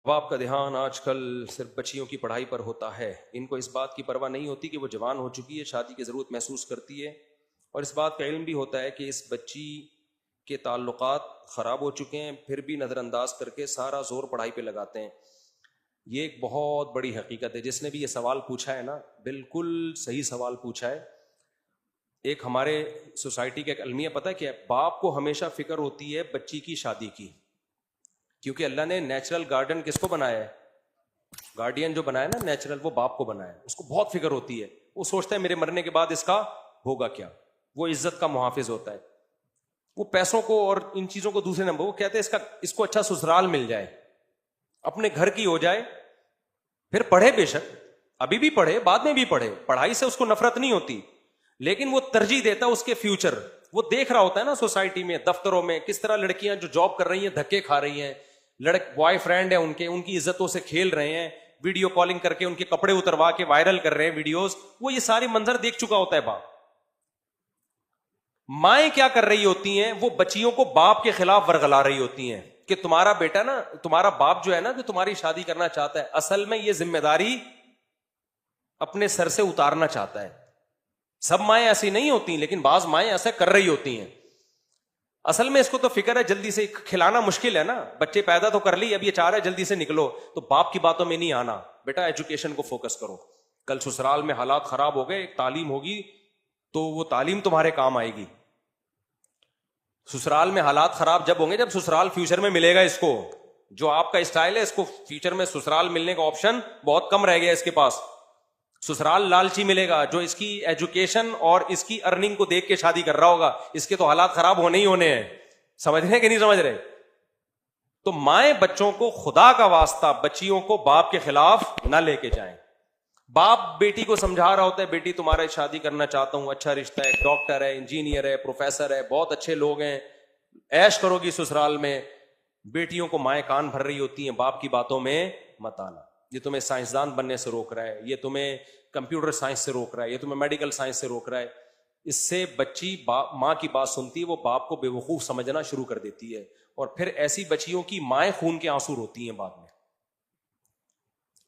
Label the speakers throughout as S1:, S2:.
S1: باپ کا دھیان آج کل صرف بچیوں کی پڑھائی پر ہوتا ہے. ان کو اس بات کی پرواہ نہیں ہوتی کہ وہ جوان ہو چکی ہے, شادی کی ضرورت محسوس کرتی ہے, اور اس بات کا علم بھی ہوتا ہے کہ اس بچی کے تعلقات خراب ہو چکے ہیں, پھر بھی نظر انداز کر کے سارا زور پڑھائی پہ لگاتے ہیں. یہ ایک بہت بڑی حقیقت ہے. جس نے بھی یہ سوال پوچھا ہے نا, بالکل صحیح سوال پوچھا ہے. ایک ہمارے سوسائٹی کا ایک المیہ پتہ ہے کیا ہے؟ باپ کو ہمیشہ فکر ہوتی ہے بچی کی شادی کی, کیونکہ اللہ نے نیچرل گارڈین کس کو بنایا ہے؟ گارڈین جو بنایا نا نیچرل, وہ باپ کو بنایا ہے. اس کو بہت فکر ہوتی ہے. وہ سوچتا ہے میرے مرنے کے بعد اس کا ہوگا کیا. وہ عزت کا محافظ ہوتا ہے. وہ پیسوں کو اور ان چیزوں کو دوسرے نمبر, وہ کہتے ہیں اس کو اچھا سسرال مل جائے, اپنے گھر کی ہو جائے, پھر پڑھے بے شک, ابھی بھی پڑھے, بعد میں بھی پڑھے, پڑھائی سے اس کو نفرت نہیں ہوتی, لیکن وہ ترجیح دیتا اس کے فیوچر. وہ دیکھ رہا ہوتا ہے نا سوسائٹی میں, دفتروں میں, کس طرح لڑکیاں جو جاب کر رہی ہیں دھکے کھا رہی ہیں, بوائے فرینڈ ہیں ان کی عزتوں سے کھیل رہے ہیں, ویڈیو کالنگ کر کے ان کے کپڑے اتروا کے وائرل کر رہے ہیں ویڈیوز. وہ یہ ساری منظر دیکھ چکا ہوتا ہے باپ. مائیں کیا کر رہی ہوتی ہیں؟ وہ بچیوں کو باپ کے خلاف ورغلا رہی ہوتی ہیں کہ تمہارا بیٹا نا, تمہارا باپ جو ہے نا, جو تمہاری شادی کرنا چاہتا ہے, اصل میں یہ ذمہ داری اپنے سر سے اتارنا چاہتا ہے. سب مائیں ایسی نہیں ہوتی, لیکن بعض مائیں ایسا کر رہی ہوتی ہیں. اصل میں اس کو تو فکر ہے جلدی سے کھلانا مشکل ہے نا, بچے پیدا تو کر لی, اب یہ چاہ رہا ہے جلدی سے نکلو. تو باپ کی باتوں میں نہیں آنا, بیٹا ایجوکیشن کو فوکس کرو. کل سسرال میں حالات خراب ہو گئے, تعلیم ہوگی تو وہ تعلیم تمہارے کام آئے گی. سسرال میں حالات خراب جب ہوں گے, جب سسرال فیوچر میں ملے گا اس کو. جو آپ کا اسٹائل ہے, اس کو فیوچر میں سسرال ملنے کا آپشن بہت کم رہ گیا اس کے پاس. سسرال لالچی ملے گا جو اس کی ایجوکیشن اور اس کی ارننگ کو دیکھ کے شادی کر رہا ہوگا. اس کے تو حالات خراب ہونے ہی ہونے ہیں. سمجھ رہے ہیں کہ نہیں سمجھ رہے؟ تو مائیں بچوں کو, خدا کا واسطہ, بچیوں کو باپ کے خلاف نہ لے کے جائیں. باپ بیٹی کو سمجھا رہا ہوتا ہے, بیٹی تمہارا شادی کرنا چاہتا ہوں, اچھا رشتہ ہے, ڈاکٹر ہے, انجینئر ہے, پروفیسر ہے, بہت اچھے لوگ ہیں, عیش کرو گی سسرال میں. بیٹیوں کو مائیں کان بھر رہی ہوتی ہیں, باپ کی باتوں میں مت آنا. یہ تمہیں سائنسدان بننے سے روک رہا ہے, یہ تمہیں کمپیوٹر سائنس سے روک رہا ہے, یہ تمہیں میڈیکل سائنس سے روک رہا ہے. اس سے بچی ماں کی بات سنتی ہے, وہ باپ کو بے وقوف سمجھنا شروع کر دیتی ہے, اور پھر ایسی بچیوں کی مائیں خون کے آنسو روتی ہیں. بعد میں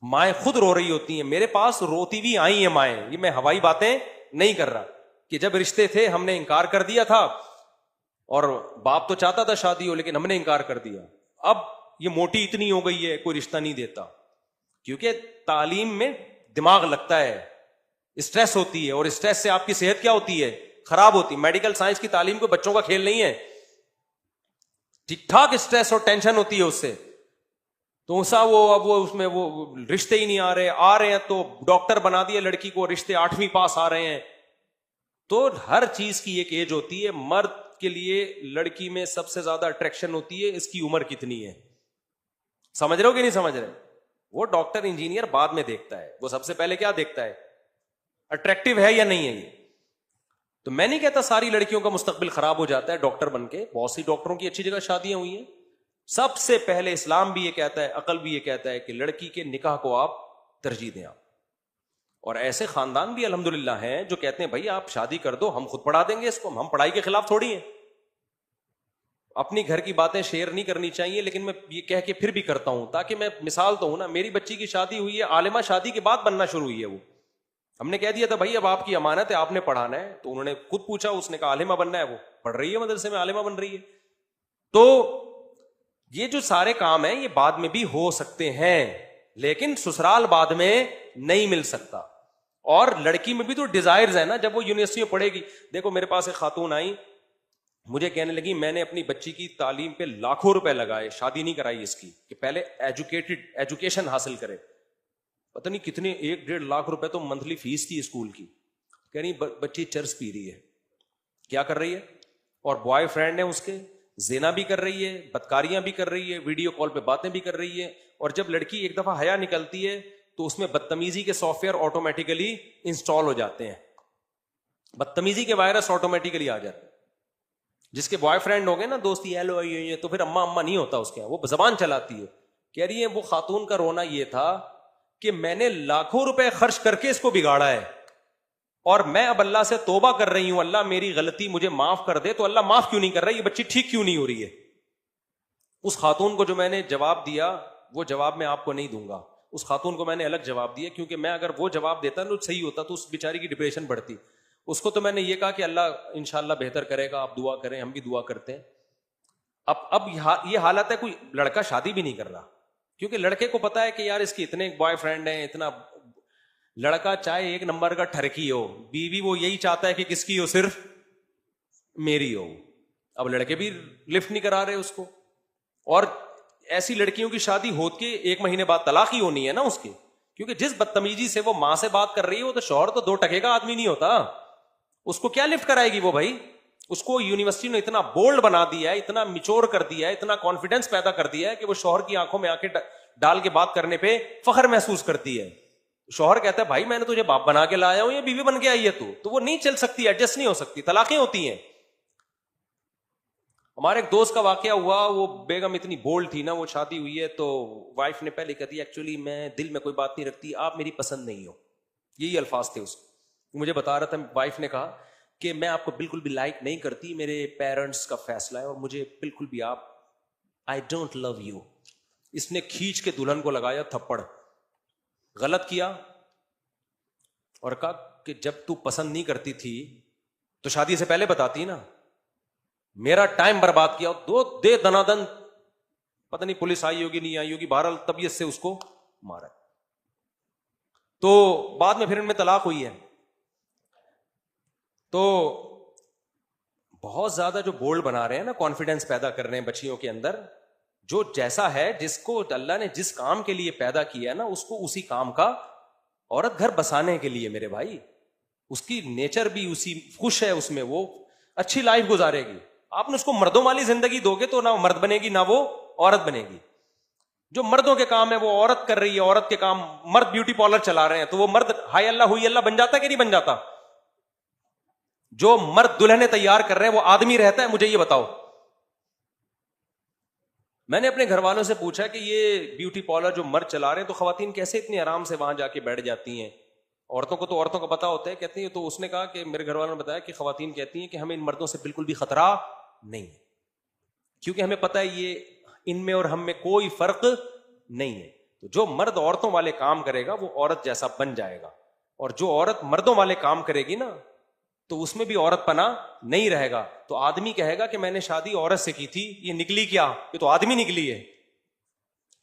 S1: مائیں خود رو رہی ہوتی ہیں. میرے پاس روتی بھی آئی ہیں مائیں, یہ میں ہوائی باتیں نہیں کر رہا, کہ جب رشتے تھے ہم نے انکار کر دیا تھا, اور باپ تو چاہتا تھا شادی ہو, لیکن ہم نے انکار کر دیا. اب یہ موٹی اتنی ہو گئی ہے, کوئی رشتہ نہیں دیتا. کیونکہ تعلیم میں دماغ لگتا ہے, اسٹریس ہوتی ہے, اور اسٹریس سے آپ کی صحت کیا ہوتی ہے؟ خراب ہوتی ہے. میڈیکل سائنس کی تعلیم کو بچوں کا کھیل نہیں ہے. ٹھیک ٹھاک اسٹریس اور ٹینشن ہوتی ہے اس سے. تو اب وہ اس میں وہ رشتے ہی نہیں آ رہے ہیں تو ڈاکٹر بنا دیا لڑکی کو, رشتے 8ویں پاس آ رہے ہیں. تو ہر چیز کی ایک ایج ہوتی ہے. مرد کے لیے لڑکی میں سب سے زیادہ اٹریکشن ہوتی ہے اس کی عمر کتنی ہے. سمجھ رہے ہو کہ نہیں سمجھ رہے؟ وہ ڈاکٹر انجینئر بعد میں دیکھتا ہے, وہ سب سے پہلے کیا دیکھتا ہے؟ اٹریکٹیو ہے یا نہیں ہے یہ. تو میں نہیں کہتا ساری لڑکیوں کا مستقبل خراب ہو جاتا ہے ڈاکٹر بن کے, بہت سی ڈاکٹروں کی اچھی جگہ شادیاں ہوئی ہیں. سب سے پہلے اسلام بھی یہ کہتا ہے, عقل بھی یہ کہتا ہے کہ لڑکی کے نکاح کو آپ ترجیح دیں. آپ اور ایسے خاندان بھی الحمدللہ ہیں جو کہتے ہیں بھائی آپ شادی کر دو, ہم خود پڑھا دیں گے اس کو, ہم پڑھائی کے خلاف تھوڑی ہیں. اپنی گھر کی باتیں شیئر نہیں کرنی چاہیے, لیکن میں یہ کہہ کے پھر بھی کرتا ہوں تاکہ میں مثال تو ہوں نا. میری بچی کی شادی ہوئی ہے, عالمہ شادی کے بعد بننا شروع ہوئی ہے. وہ ہم نے کہہ دیا تھا بھائی اب آپ کی امانت ہے, آپ نے پڑھانا ہے. تو انہوں نے خود پوچھا, اس نے کہا عالمہ بننا ہے. وہ پڑھ رہی ہے مدرسے میں, عالمہ بن رہی ہے. تو یہ جو سارے کام ہیں یہ بعد میں بھی ہو سکتے ہیں, لیکن سسرال بعد میں نہیں مل سکتا. اور لڑکی میں بھی تو ڈیزائرز ہیں نا. جب وہ یونیورسٹی میں پڑھے گی, دیکھو میرے پاس ایک خاتون آئی, مجھے کہنے لگی میں نے اپنی بچی کی تعلیم پہ لاکھوں روپے لگائے, شادی نہیں کرائی اس کی, کہ پہلے ایجوکیشن حاصل کرے. پتہ نہیں کتنے 1-1.5 لاکھ روپے تو منتھلی فیس تھی اسکول کی. کہہ رہی بچی چرس پی رہی ہے. کیا کر رہی ہے؟ اور بوائے فرینڈ ہے اس کے, زنا بھی کر رہی ہے, بدکاریاں بھی کر رہی ہے, ویڈیو کال پہ باتیں بھی کر رہی ہے. اور جب لڑکی ایک دفعہ حیا نکلتی ہے تو اس میں بدتمیزی کے سافٹ ویئر آٹومیٹیکلی انسٹال ہو جاتے ہیں, بدتمیزی کے وائرس آٹومیٹیکلی آ جاتے ہیں. جس کے بوائے فرینڈ ہو گئے نا, دوستی ہیلو تو پھر اما نہیں ہوتا اس کے, وہ زبان چلاتی ہے. کہہ رہی ہے وہ خاتون کا رونا یہ تھا کہ میں نے لاکھوں روپے خرچ کر کے اس کو بگاڑا ہے, اور میں اب اللہ سے توبہ کر رہی ہوں, اللہ میری غلطی مجھے معاف کر دے. تو اللہ معاف کیوں نہیں کر رہا, یہ بچی ٹھیک کیوں نہیں ہو رہی ہے؟ اس خاتون کو جو میں نے جواب دیا وہ جواب میں آپ کو نہیں دوں گا. اس خاتون کو میں نے الگ جواب دیا, کیونکہ میں اگر وہ جواب دیتا تو صحیح ہوتا تو اس بیچاری کی ڈپریشن بڑھتی. اس کو تو میں نے یہ کہا کہ اللہ انشاءاللہ بہتر کرے گا, آپ دعا کریں, ہم بھی دعا کرتے ہیں. اب یہ حالت ہے, کوئی لڑکا شادی بھی نہیں کر رہا, کیونکہ لڑکے کو پتا ہے کہ یار اس کے اتنے بوائے فرینڈ ہیں, اتنا. لڑکا چاہے ایک نمبر کا ٹھرکی ہو, بیوی وہ یہی چاہتا ہے کہ کس کی ہو, صرف میری ہو. اب لڑکے بھی لفٹ نہیں کرا رہے اس کو, اور ایسی لڑکیوں کی شادی ہوتی کے 1 مہینے بعد طلاق ہی ہونی ہے نا اس کی, کیونکہ جس بدتمیزی سے وہ ماں سے بات کر رہی ہے, وہ تو شوہر تو 2 ٹکے کا آدمی نہیں ہوتا, اس کو کیا لفٹ کرائے گی وہ بھائی. اس کو یونیورسٹی نے اتنا بولڈ بنا دیا ہے, اتنا میچور کر دیا ہے, اتنا کانفیڈنس پیدا کر دیا ہے کہ وہ شوہر کی آنکھوں میں آنکھیں ڈال کے بات کرنے پہ فخر محسوس کرتی ہے. شوہر کہتا ہے بھائی میں نے تجھے باپ بنا کے لایا ہوں, یہ بیوی بن کے آئی ہے تو وہ نہیں چل سکتی, ایڈجسٹ نہیں ہو سکتی, طلاقیں ہوتی ہیں. ہمارے ایک دوست کا واقعہ ہوا, وہ بیگم اتنی بولڈ تھی نا, وہ شادی ہوئی ہے تو وائف نے پہلے کہہ دیا ایکچولی میں دل میں کوئی بات نہیں رکھتی, آپ میری پسند نہیں ہو, یہی الفاظ تھے اس کو. مجھے بتا رہا تھا, وائف نے کہا کہ میں آپ کو بالکل بھی لائک نہیں کرتی, میرے پیرنٹس کا فیصلہ ہے اور مجھے بالکل بھی آپ, آئی ڈونٹ لو یو. اس نے کھینچ کے دلہن کو لگایا تھپڑ. غلط کیا, اور کہا کہ جب تو پسند نہیں کرتی تھی تو شادی سے پہلے بتاتی نا, میرا ٹائم برباد کیا, دے دنادن, پتہ نہیں پولیس آئی ہوگی نہیں آئی ہوگی, بہرحال طبیعت سے اس کو مارا. تو بعد میں پھر ان میں طلاق ہوئی ہے. تو بہت زیادہ جو بولڈ بنا رہے ہیں نا, کانفیڈنس پیدا کر رہے ہیں بچیوں کے اندر, جو جیسا ہے, جس کو اللہ نے جس کام کے لیے پیدا کیا نا, اس کو اسی کام کا, عورت گھر بسانے کے لیے میرے بھائی, اس کی نیچر بھی اسی خوش ہے اس میں, وہ اچھی لائف گزارے گی. آپ نے اس کو مردوں والی زندگی دو گے تو نہ مرد بنے گی نہ وہ عورت بنے گی. جو مردوں کے کام ہے وہ عورت کر رہی ہے, عورت کے کام, مرد بیوٹی پارلر چلا رہے ہیں تو وہ مرد ہائی اللہ ہوئی اللہ بن جاتا ہے کہ نہیں بن جاتا؟ جو مرد دلہنیں تیار کر رہے ہیں وہ آدمی رہتا ہے؟ مجھے یہ بتاؤ. میں نے اپنے گھر والوں سے پوچھا کہ یہ بیوٹی پارلر جو مرد چلا رہے ہیں تو خواتین کیسے اتنی آرام سے وہاں جا کے بیٹھ جاتی ہیں؟ عورتوں کو تو عورتوں کا پتا ہوتا ہے, کہتی ہیں. تو اس نے کہا کہ میرے گھر والوں نے بتایا کہ خواتین کہتی ہیں کہ ہمیں ان مردوں سے بالکل بھی خطرہ نہیں ہے, کیونکہ ہمیں پتا ہے یہ ان میں اور ہم میں کوئی فرق نہیں ہے. تو جو مرد عورتوں والے کام کرے گا وہ عورت جیسا بن جائے گا, اور جو عورت مردوں والے کام کرے گی نا تو اس میں بھی عورت پنا نہیں رہے گا. تو آدمی کہے گا کہ میں نے شادی عورت سے کی تھی, یہ نکلی کیا؟ یہ تو آدمی نکلی ہے.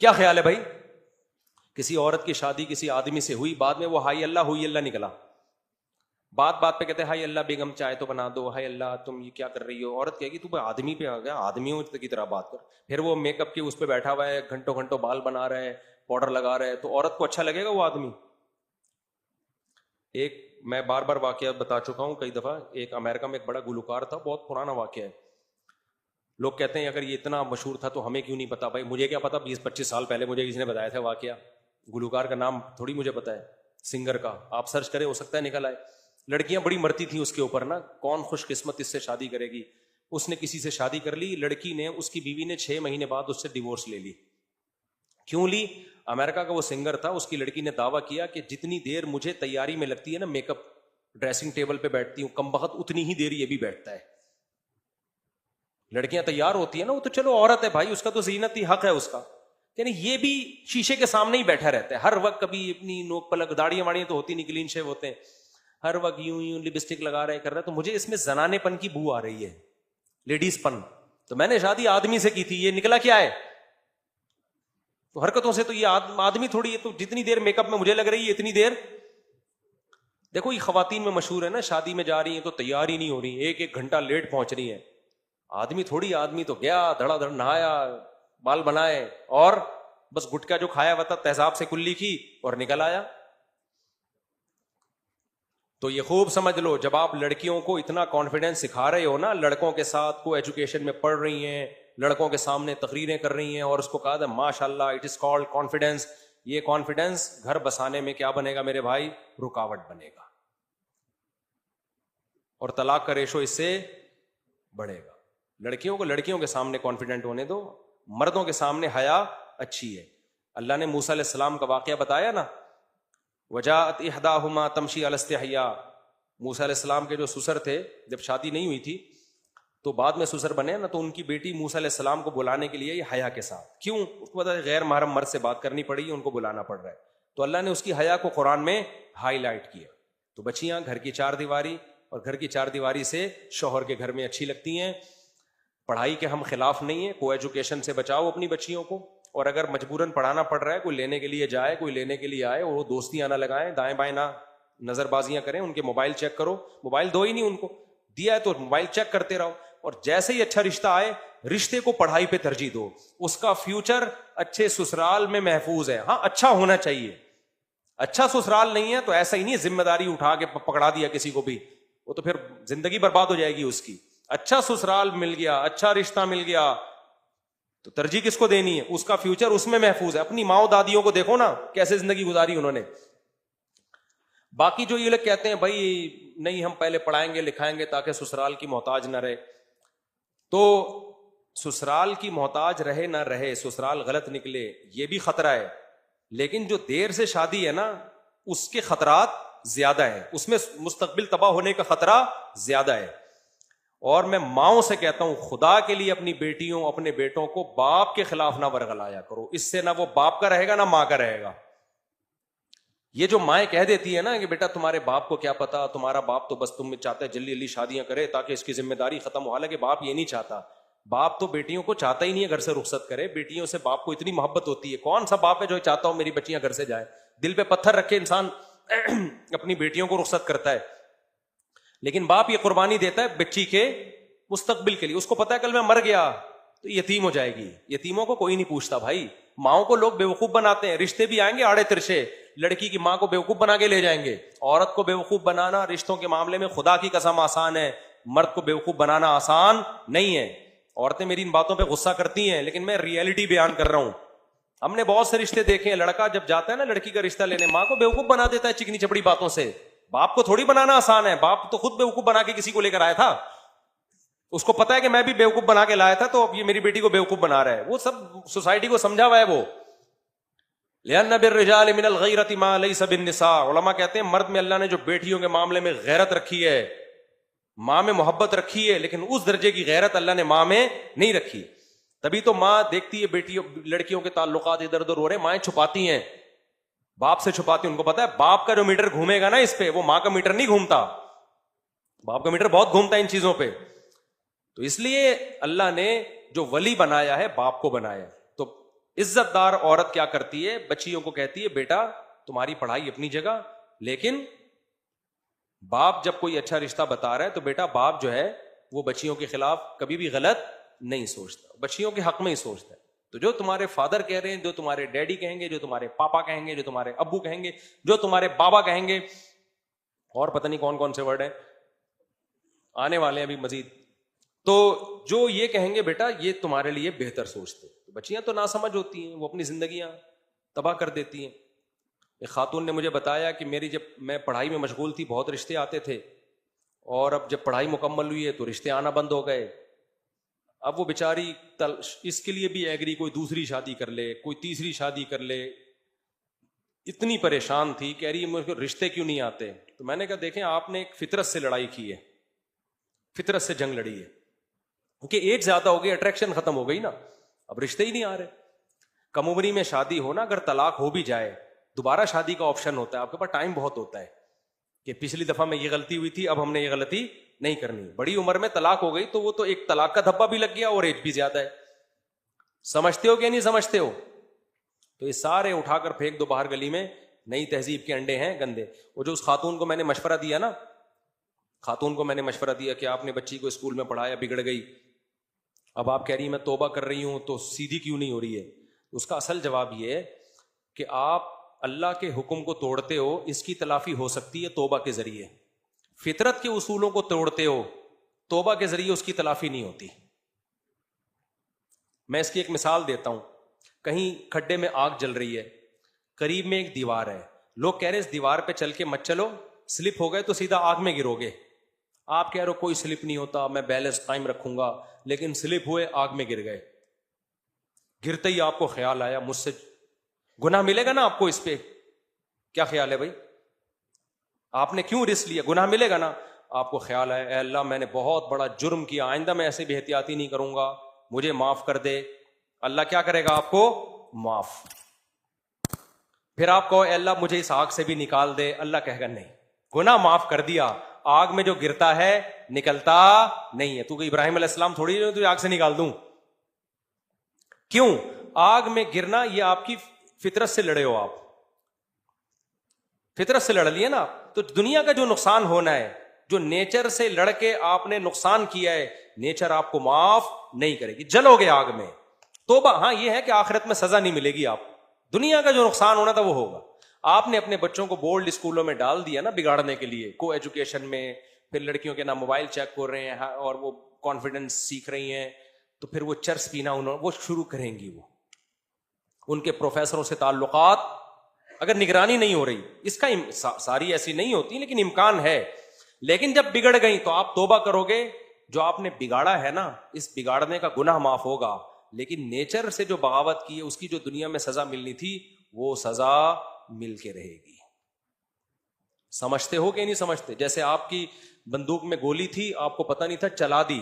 S1: کیا خیال ہے بھائی؟ کسی عورت کی شادی کسی آدمی سے ہوئی, بعد میں وہ ہائی اللہ ہوئی اللہ نکلا. بات بات پہ کہتے ہیں ہائی اللہ بیگم چائے تو بنا دو, ہائی اللہ تم یہ کیا کر رہی ہو. عورت کہے گی تو آدمی پہ آ گیا, آدمیوں کی طرح بات کر. پھر وہ میک اپ کے اس پہ بیٹھا ہوا ہے, گھنٹوں گھنٹوں بال بنا رہا ہے, پاؤڈر لگا رہا ہے, تو عورت کو اچھا لگے گا وہ آدمی؟ ایک میں بار بار واقعہ بتا چکا ہوں کئی دفعہ, ایک امریکہ میں ایک بڑا گلوکار تھا, بہت پرانا واقعہ ہے. لوگ کہتے ہیں اگر یہ اتنا مشہور تھا تو ہمیں کیوں نہیں پتا. بھائی مجھے کیا پتا, 20-25 سال پہلے مجھے کسی نے بتایا تھا واقعہ. گلوکار کا نام تھوڑی مجھے پتا ہے, سنگر کا آپ سرچ کریں ہو سکتا ہے نکل آئے. لڑکیاں بڑی مرتی تھیں اس کے اوپر نا, کون خوش قسمت اس سے شادی کرے گی. اس نے کسی سے شادی کر لی, لڑکی نے, اس کی بیوی نے 6 مہینے بعد اس سے ڈیورس لے لی. کیوں لی؟ امریکہ کا وہ سنگر تھا, اس کی لڑکی نے دعویٰ کیا کہ جتنی دیر مجھے تیاری میں لگتی ہے نا, میک اپ ڈریسنگ ٹیبل پہ بیٹھتی ہوں, کم بخت اتنی ہی دیر یہ بھی بیٹھتا ہے. لڑکیاں تیار ہوتی ہیں نا, وہ تو چلو عورت ہے بھائی, اس کا تو زینت ہی حق ہے اس کا, یعنی یہ بھی شیشے کے سامنے ہی بیٹھا رہتا ہے ہر وقت. کبھی اپنی نوک پلک, داڑیاں واڑیاں تو ہوتی نہیں, کلین شیو ہوتے ہیں, ہر وقت یوں لپسٹک لگا رہے کر رہے. تو مجھے اس میں زنانے پن کی بو آ رہی ہے, لیڈیز پن. تو میں نے شادی آدمی سے کی تھی, یہ نکلا کیا ہے؟ تو حرکتوں سے تو یہ آدمی تھوڑی ہے. تو جتنی دیر میک اپ میں مجھے لگ رہی ہے اتنی دیر. دیکھو یہ خواتین میں مشہور ہے نا, شادی میں جا رہی ہیں تو تیار ہی نہیں ہو رہی, 1-1 گھنٹہ لیٹ پہنچ رہی ہیں. آدمی تھوڑی, آدمی تو گیا دھڑا دھڑ نہایا, بال بنائے, اور بس گٹکا جو کھایا ہوا تھا تیزاب سے کلی کی اور نکل آیا. تو یہ خوب سمجھ لو, جب آپ لڑکیوں کو اتنا کانفیڈنس سکھا رہے ہو نا, لڑکوں کے ساتھ کو ایجوکیشن میں پڑھ رہی ہیں, لڑکوں کے سامنے تقریریں کر رہی ہیں, اور اس کو کہا تھا ماشاء اللہ اٹ از کالڈ کانفیڈنس. یہ کانفیڈنس گھر بسانے میں کیا بنے گا میرے بھائی؟ رکاوٹ بنے گا, اور طلاق کا ریشو اس سے بڑھے گا. لڑکیوں کو لڑکیوں کے سامنے کانفیڈنٹ ہونے دو, مردوں کے سامنے حیا اچھی ہے. اللہ نے موسیٰ علیہ السلام کا واقعہ بتایا نا, وجاءت احداہما تمشی علی استحیاء. موسیٰ علیہ السلام کے جو سسر تھے, جب شادی نہیں ہوئی تھی تو بعد میں سسر بنے نا، تو ان کی بیٹی موسیٰ علیہ السلام کو بلانے کے لیے یہ حیا کے ساتھ، کیوں؟ اس کو پتا ہے غیر محرم مرد سے بات کرنی پڑی ہے، ان کو بلانا پڑ رہا ہے، تو اللہ نے اس کی حیا کو قرآن میں ہائی لائٹ کیا. تو بچیاں گھر کی چار دیواری، اور گھر کی چار دیواری سے شوہر کے گھر میں اچھی لگتی ہیں. پڑھائی کے ہم خلاف نہیں ہیں، کو ایجوکیشن سے بچاؤ اپنی بچیوں کو، اور اگر مجبوراً پڑھانا پڑ رہا ہے، کوئی لینے کے لیے جائے، کوئی لینے کے لیے آئے، اور وہ دوستیاں نہ لگائیں، دائیں بائیں نہ نظر بازیاں کریں، ان کے موبائل چیک کرو. موبائل دو ہی نہیں، ان کو دیا ہے تو موبائل چیک کرتے رہو. اور جیسے ہی اچھا رشتہ آئے، رشتے کو پڑھائی پہ ترجیح دو، اس کا فیوچر اچھے سسرال میں محفوظ ہے. ہاں اچھا ہونا چاہیے، اچھا سسرال نہیں ہے تو ایسا ہی نہیں ذمہ داری اٹھا کے پکڑا دیا کسی کو بھی، وہ تو پھر زندگی برباد ہو جائے گی اس کی. اچھا سسرال مل گیا، اچھا رشتہ مل گیا، تو ترجیح کس کو دینی ہے؟ اس کا فیوچر اس میں محفوظ ہے. اپنی ماؤں دادیوں کو دیکھو نا کیسے زندگی گزاری انہوں نے. باقی جو یہ لوگ کہتے ہیں بھائی نہیں ہم پہلے پڑھائیں گے لکھائیں گے تاکہ سسرال کی محتاج نہ رہے، تو سسرال کی محتاج رہے نہ رہے، سسرال غلط نکلے، یہ بھی خطرہ ہے. لیکن جو دیر سے شادی ہے نا، اس کے خطرات زیادہ ہے، اس میں مستقبل تباہ ہونے کا خطرہ زیادہ ہے. اور میں ماؤں سے کہتا ہوں خدا کے لیے اپنی بیٹیوں اپنے بیٹوں کو باپ کے خلاف نہ ورغلایا کرو، اس سے نہ وہ باپ کا رہے گا نہ ماں کا رہے گا. یہ جو مائیں کہہ دیتی ہے نا کہ بیٹا تمہارے باپ کو کیا پتا، تمہارا باپ تو بس تم چاہتا ہے جلدی جلدی شادیاں کرے تاکہ اس کی ذمہ داری ختم ہو، حالانکہ باپ یہ نہیں چاہتا. باپ تو بیٹیوں کو چاہتا ہی نہیں ہے گھر سے رخصت کرے، بیٹیوں سے باپ کو اتنی محبت ہوتی ہے. کون سا باپ ہے جو چاہتا ہوں میری بچیاں گھر سے جائیں؟ دل پہ پتھر رکھ کے انسان اپنی بیٹیوں کو رخصت کرتا ہے. لیکن باپ یہ قربانی دیتا ہے بچی کے مستقبل کے لیے. اس کو پتا ہے کل میں مر گیا تو یتیم ہو جائے گی. یتیموں کو کوئی نہیں پوچھتا بھائی. ماؤں کو لوگ بیوقوف بناتے ہیں، رشتے بھی آئیں گے آڑے ترشے، لڑکی کی ماں کو بیوقوف بنا کے لے جائیں گے. عورت کو بیوقوف بنانا رشتوں کے معاملے میں خدا کی قسم آسان ہے، مرد کو بیوقوف بنانا آسان نہیں ہے. عورتیں میری ان باتوں پہ غصہ کرتی ہیں لیکن میں ریئلٹی بیان کر رہا ہوں. ہم نے بہت سے رشتے دیکھے ہیں، لڑکا جب جاتا ہے نا لڑکی کا رشتہ لینے، ماں کو بیوقوف بنا دیتا ہے چکنی چپڑی باتوں سے. باپ کو تھوڑی بنانا آسان ہے، باپ تو خود بیوقوف بنا کے کسی کو لے کر آیا تھا. اس کو پتا ہے کہ میں بھی بیوقوف بنا کے لایا تھا تو اب یہ میری بیٹی کو بیوقوف بنا رہا ہے. وہ سب سوسائٹی کو سمجھا ہوا ہے. وہ لِأَنَّ بِالرِّجَالِ مِنَ الْغَيْرَةِ مَا لَيْسَ بِالنِّسَاءِ، علماء کہتے ہیں مرد میں اللہ نے جو بیٹیوں کے معاملے میں غیرت رکھی ہے، ماں میں محبت رکھی ہے، لیکن اس درجے کی غیرت اللہ نے ماں میں نہیں رکھی. تبھی تو ماں دیکھتی ہے بیٹیوں لڑکیوں کے تعلقات ادھر ادھر ہو رہے، مائیں چھپاتی ہیں، باپ سے چھپاتی ہیں. ان کو پتا ہے باپ کا جو میٹر گھومے گا نا اس پہ، وہ ماں کا میٹر نہیں گھومتا. باپ کا میٹر بہت گھومتا ہے ان چیزوں پہ. تو اس لیے اللہ نے جو ولی بنایا ہے باپ کو بنایا. تو عزت دار عورت کیا کرتی ہے؟ بچیوں کو کہتی ہے بیٹا تمہاری پڑھائی اپنی جگہ، لیکن باپ جب کوئی اچھا رشتہ بتا رہا ہے تو بیٹا باپ جو ہے وہ بچیوں کے خلاف کبھی بھی غلط نہیں سوچتا، بچیوں کے حق میں ہی سوچتا ہے. تو جو تمہارے فادر کہہ رہے ہیں، جو تمہارے ڈیڈی کہیں گے، جو تمہارے پاپا کہیں گے، جو تمہارے ابو کہیں گے، جو تمہارے بابا کہیں گے، اور پتہ نہیں کون کون سے ورڈ ہیں آنے والے ہیں ابھی مزید، تو جو یہ کہیں گے بیٹا یہ تمہارے لیے بہتر سوچتے. بچیاں تو ناسمجھ ہوتی ہیں، وہ اپنی زندگیاں تباہ کر دیتی ہیں. ایک خاتون نے مجھے بتایا کہ میری جب میں پڑھائی میں مشغول تھی بہت رشتے آتے تھے، اور اب جب پڑھائی مکمل ہوئی ہے تو رشتے آنا بند ہو گئے. اب وہ بیچاری اس کے لیے بھی ایگری کوئی دوسری شادی کر لے، کوئی تیسری شادی کر لے. اتنی پریشان تھی، کہہ رہی مجھے رشتے کیوں نہیں آتے. تو میں نے کہا دیکھیں آپ نے ایک فطرت سے لڑائی کی ہے، فطرت سے جنگ لڑی ہے، کیونکہ ایج زیادہ ہو گئی، اٹریکشن ختم ہو گئی نا، اب رشتے ہی نہیں آ رہے. کم عمری میں شادی ہونا، اگر طلاق ہو بھی جائے دوبارہ شادی کا آپشن ہوتا ہے، آپ کے پاس ٹائم بہت ہوتا ہے کہ پچھلی دفعہ میں یہ غلطی ہوئی تھی اب ہم نے یہ غلطی نہیں کرنی. بڑی عمر میں طلاق ہو گئی تو وہ تو ایک طلاق کا دھبا بھی لگ گیا اور ایج بھی زیادہ ہے. سمجھتے ہو کہ نہیں سمجھتے ہو؟ تو یہ سارے اٹھا کر پھینک دو باہر گلی میں، نئی تہذیب کے انڈے ہیں گندے. وہ جو اس خاتون کو میں نے مشورہ دیا نا، خاتون کو میں نے مشورہ دیا کہ آپ نے بچی کو اسکول میں پڑھایا بگڑ گئی، اب آپ کہہ رہی ہیں میں توبہ کر رہی ہوں تو سیدھی کیوں نہیں ہو رہی ہے. اس کا اصل جواب یہ ہے کہ آپ اللہ کے حکم کو توڑتے ہو، اس کی تلافی ہو سکتی ہے توبہ کے ذریعے. فطرت کے اصولوں کو توڑتے ہو، توبہ کے ذریعے اس کی تلافی نہیں ہوتی. میں اس کی ایک مثال دیتا ہوں. کہیں کھڈے میں آگ جل رہی ہے، قریب میں ایک دیوار ہے، لوگ کہہ رہے اس دیوار پہ چل کے مت چلو، سلپ ہو گئے تو سیدھا آگ میں گرو گے. آپ کہہ رہے ہو کوئی سلپ نہیں ہوتا، میں بیلنس قائم رکھوں گا، لیکن سلپ ہوئے آگ میں گر گئے. گرتے ہی آپ کو خیال آیا مجھ سے گناہ ملے گا نا آپ کو، اس پہ کیا خیال ہے بھائی؟ آپ نے کیوں رسک لیا؟ گناہ ملے گا نا. آپ کو خیال ہے اے اللہ میں نے بہت بڑا جرم کیا, آئندہ میں ایسے بے احتیاطی نہیں کروں گا, مجھے معاف کر دے, اللہ کیا کرے گا آپ کو؟ معاف. پھر آپ کہو اے اللہ مجھے اس آگ سے بھی نکال دے, اللہ کہے گا نہیں, گناہ معاف کر دیا, آگ میں جو گرتا ہے نکلتا نہیں ہے. تو کہ ابراہیم علیہ السلام تھوڑی تو آگ سے نکال دوں. کیوں؟ آگ میں گرنا یہ آپ کی فطرت سے لڑے ہو, آپ فطرت سے لڑ لیے نا. تو دنیا کا جو نقصان ہونا ہے, جو نیچر سے لڑ کے آپ نے نقصان کیا ہے, نیچر آپ کو معاف نہیں کرے گی, جلو گے آگ میں. توبہ ہاں یہ ہے کہ آخرت میں سزا نہیں ملے گی, آپ دنیا کا جو نقصان ہونا تھا وہ ہوگا. آپ نے اپنے بچوں کو بورڈ اسکولوں میں ڈال دیا نا بگاڑنے کے لیے, کو ایجوکیشن میں, پھر لڑکیوں کے نام موبائل چیک کر رہے ہیں اور وہ کانفیڈنس سیکھ رہی ہیں, تو پھر وہ چرس پینا وہ شروع کریں گی. وہ ان کے پروفیسروں سے تعلقات اگر نگرانی نہیں ہو رہی, اس کا ساری ایسی نہیں ہوتی لیکن امکان ہے. لیکن جب بگڑ گئی تو آپ توبہ کرو گے, جو آپ نے بگاڑا ہے نا اس بگاڑنے کا گناہ معاف ہوگا, لیکن نیچر سے جو بغاوت کی ہے اس کی جو دنیا میں سزا ملنی تھی وہ سزا مل کے رہے گی. سمجھتے ہو کہ نہیں سمجھتے؟ جیسے آپ کی بندوق میں گولی تھی, آپ کو پتہ نہیں تھا, چلا دی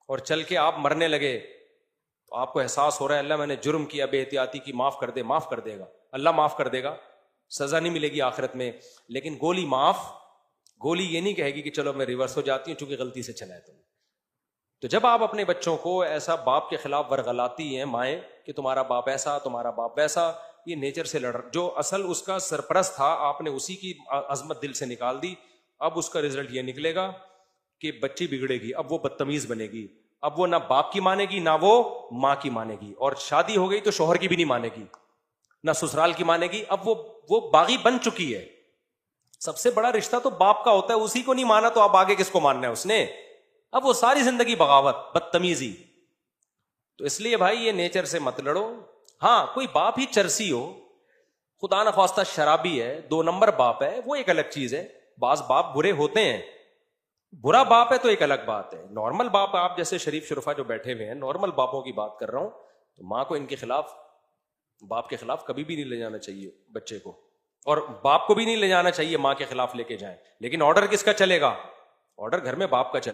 S1: اور چل کے آپ مرنے لگے, تو آپ کو احساس ہو رہا ہے اللہ میں نے جرم کیا, بے احتیاطی کی, معاف کر دے. معاف کر دے گا اللہ, معاف کر دے گا, سزا نہیں ملے گی آخرت میں. لیکن گولی معاف, گولی یہ نہیں کہے گی کہ چلو میں ریورس ہو جاتی ہوں چونکہ غلطی سے چلا ہے تم. تو جب آپ اپنے بچوں کو ایسا باپ کے خلاف ورغلاتی ہیں مائیں کہ تمہارا باپ ایسا, تمہارا باپ ویسا, یہ نیچر سے لڑ, جو اصل اس کا سرپرست تھا آپ نے اسی کی عظمت دل سے نکال دی. اب اس کا رزلٹ یہ نکلے گا کہ بچی بگڑے گی, اب وہ بدتمیز بنے گی, اب وہ نہ باپ کی مانے گی نہ وہ ماں کی مانے گی, اور شادی ہو گئی تو شوہر کی بھی نہیں مانے گی, نہ سسرال کی مانے گی. اب وہ باغی بن چکی ہے. سب سے بڑا رشتہ تو باپ کا ہوتا ہے, اسی کو نہیں مانا تو اب آگے کس کو ماننا ہے اس نے؟ اب وہ ساری زندگی بغاوت, بدتمیزی. تو اس لیے بھائی یہ نیچر سے مت لڑو. ہاں کوئی باپ ہی چرسی ہو, خدا نہ خواستہ شرابی ہے, 2 نمبر باپ ہے, وہ ایک الگ چیز ہے. بعض باپ برے ہوتے ہیں, برا باپ ہے تو ایک الگ بات ہے. نارمل باپ, آپ جیسے شریف شرفا جو بیٹھے ہوئے ہیں, نارمل باپوں کی بات کر رہا ہوں, تو ماں کو ان کے خلاف, باپ کے خلاف کبھی بھی نہیں لے جانا چاہیے بچے کو, اور باپ کو بھی نہیں لے جانا چاہیے ماں کے خلاف لے کے جائیں. لیکن آرڈر کس کا چلے گا؟ آرڈر گھر میں باپ کا چلے